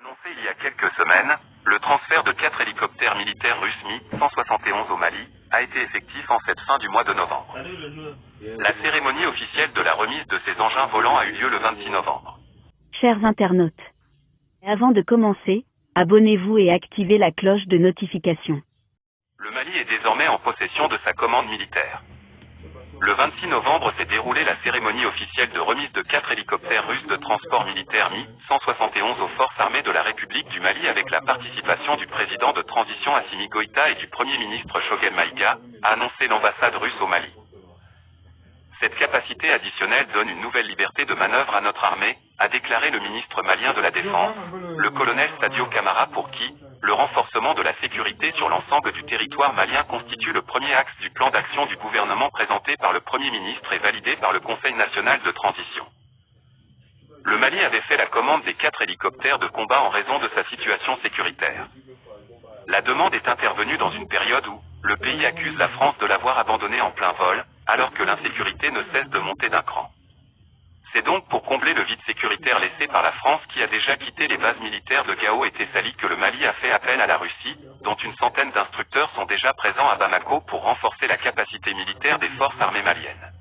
Annoncé il y a quelques semaines, le transfert de 4 hélicoptères militaires russes Mi-171 au Mali a été effectif en cette fin du mois de novembre. La cérémonie officielle de la remise de ces engins volants a eu lieu le 26 novembre. Chers internautes, avant de commencer, abonnez-vous et activez la cloche de notification. Le Mali est désormais en possession de sa commande militaire. Le 26 novembre s'est déroulée la cérémonie officielle de remise de 4 hélicoptères russes de transport militaire Mi-171 aux forces armées de la République du Mali avec la participation du président de transition Assimi Goïta et du Premier ministre Choguel Maïga, a annoncé l'ambassade russe au Mali. Cette capacité additionnelle donne une nouvelle liberté de manœuvre à notre armée, a déclaré le ministre malien de la Défense, le colonel Sadio Camara, pour qui le renforcement de la sécurité sur l'ensemble du territoire malien constitue le premier axe du plan d'action du gouvernement présenté par le Premier ministre et validé par le Conseil national de transition. Le Mali avait fait la commande des 4 hélicoptères de combat en raison de sa situation sécuritaire. La demande est intervenue dans une période où le pays accuse la France de l'avoir abandonné en plein vol, alors que l'insécurité ne cesse de monter d'un cran. C'est donc pour combler le vide sécuritaire laissé par la France qui a déjà quitté les bases militaires de Gao et Thessalie que le Mali a fait appel à la Russie, dont une centaine d'instructeurs sont déjà présents à Bamako pour renforcer la capacité militaire des forces armées maliennes.